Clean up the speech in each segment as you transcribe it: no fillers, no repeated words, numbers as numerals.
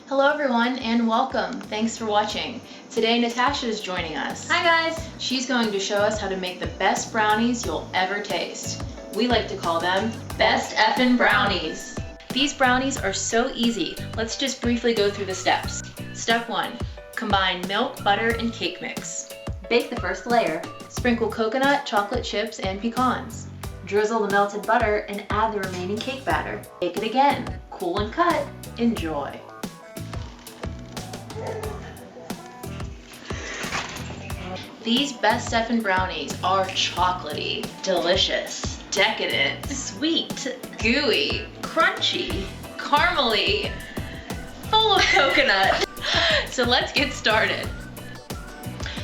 Hello everyone and welcome. Thanks for watching. Today Natasha is joining us. Hi guys! She's going to show us how to make the best brownies you'll ever taste. We like to call them Best Effin' Brownies. These brownies are so easy. Let's just briefly go through the steps. Step 1. Combine milk, butter, and cake mix. Bake the first layer. Sprinkle coconut, chocolate chips, and pecans. Drizzle the melted butter and add the remaining cake batter. Bake it again. Cool and cut. Enjoy. These Best Effin' Brownies are chocolatey, delicious, decadent, sweet, gooey, crunchy, caramely, full of coconut. So let's get started.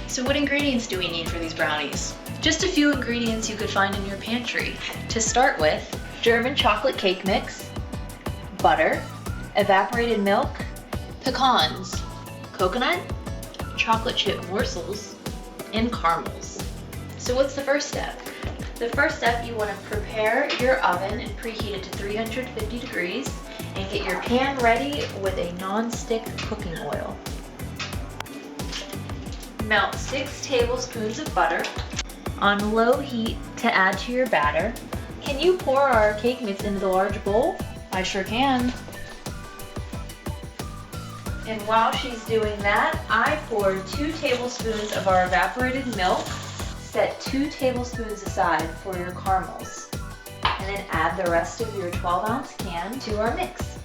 So what ingredients do we need for these brownies? Just a few ingredients you could find in your pantry. To start with, German chocolate cake mix, butter, evaporated milk, pecans, coconut, chocolate chip morsels, and caramels. So what's the first step? The first step, you want to prepare your oven and preheat it to 350 degrees and get your pan ready with a non-stick cooking oil. Melt 6 tablespoons of butter on low heat to add to your batter. Can you pour our cake mix into the large bowl? I sure can. And while she's doing that, I poured 2 tablespoons of our evaporated milk. Set 2 tablespoons aside for your caramels. And then add the rest of your 12-ounce can to our mix.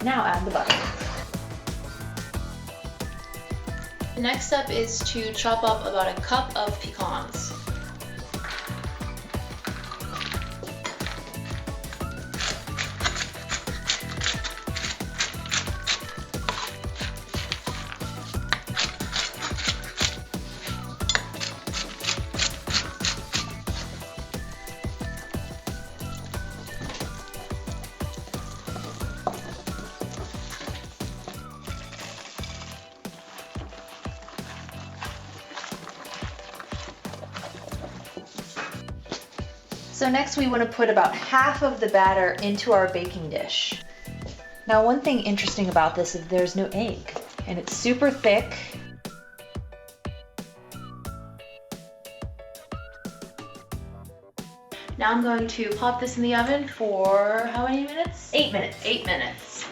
Now add the butter. The next step is to chop up about a cup of pecans. So next we want to put about half of the batter into our baking dish. Now one thing interesting about this is there's no egg and it's super thick. Now I'm going to pop this in the oven for how many minutes? 8 minutes. 8 minutes.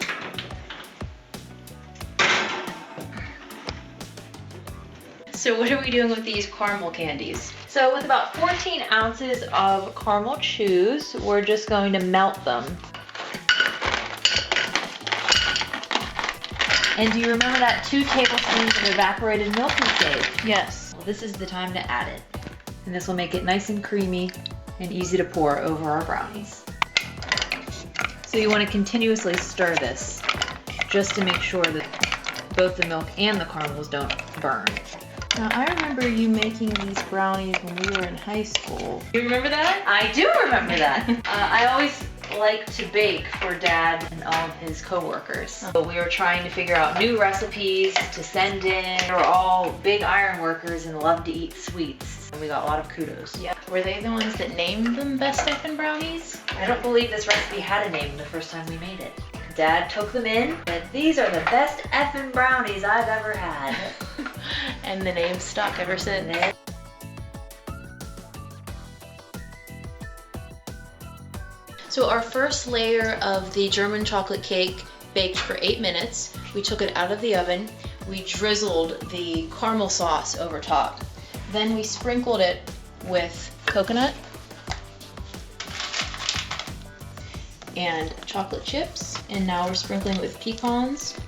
So what are we doing with these caramel candies? So with about 14 ounces of caramel chews, we're just going to melt them. And do you remember that 2 tablespoons of evaporated milk we saved? Yes. Well, this is the time to add it. And this will make it nice and creamy and easy to pour over our brownies. So you want to continuously stir this just to make sure that both the milk and the caramels don't burn. Now, I remember you making these brownies when we were in high school. You remember that? I do remember that. I always like to bake for Dad and all of his co-workers. But we were trying to figure out new recipes to send in. They were all big iron workers and loved to eat sweets. And we got a lot of kudos. Yeah. Were they the ones that named them Best Effin' Brownies? I don't believe this recipe had a name the first time we made it. Dad took them in, and these are the best effin' brownies I've ever had. And the name stuck ever since. So our first layer of the German chocolate cake baked for 8 minutes. We took it out of the oven. We drizzled the caramel sauce over top. Then we sprinkled it with coconut and chocolate chips. And now we're sprinkling it with pecans.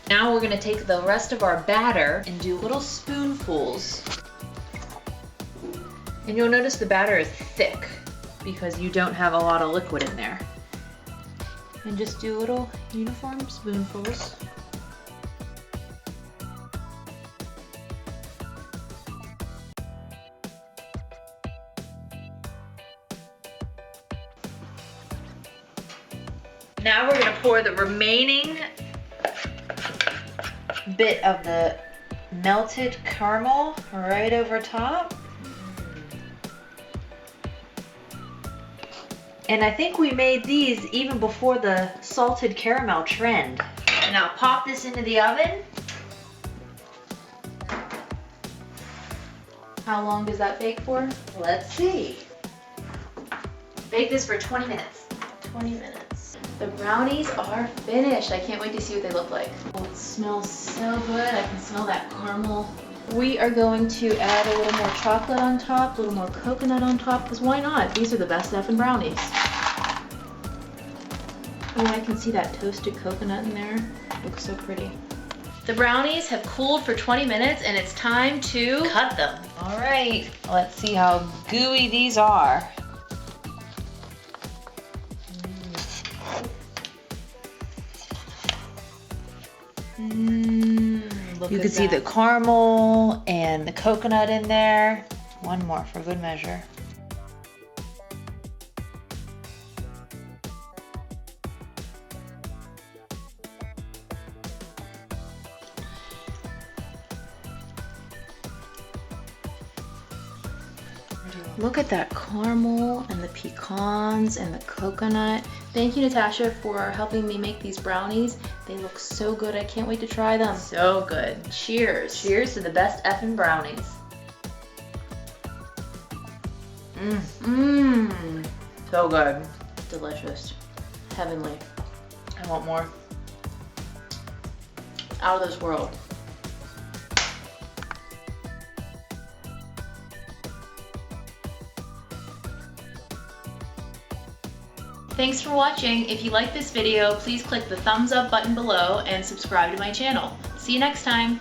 Now we're gonna take the rest of our batter and do little spoonfuls. And you'll notice the batter is thick because you don't have a lot of liquid in there. And just do little uniform spoonfuls. Now we're gonna pour the remaining bit of the melted caramel right over top. And I think we made these even before the salted caramel trend. Now pop this into the oven. How long does that bake for? Let's see. Bake this for 20 minutes. 20 minutes. The brownies are finished. I can't wait to see what they look like. Oh, it smells so good. I can smell that caramel. We are going to add a little more chocolate on top, a little more coconut on top, because why not? These are the best effing brownies. Oh, I can see that toasted coconut in there. It looks so pretty. The brownies have cooled for 20 minutes and it's time to cut them. All right, let's see how gooey these are. You can see the caramel and the coconut in there. One more for good measure. Look at that caramel and the pecans and the coconut. Thank you, Natasha, for helping me make these brownies. They look so good. I can't wait to try them. So good. Cheers. Cheers to the best effing brownies. So good. Delicious. Heavenly. I want more. Out of this world. Thanks for watching. If you like this video, please click the thumbs up button below and subscribe to my channel. See you next time.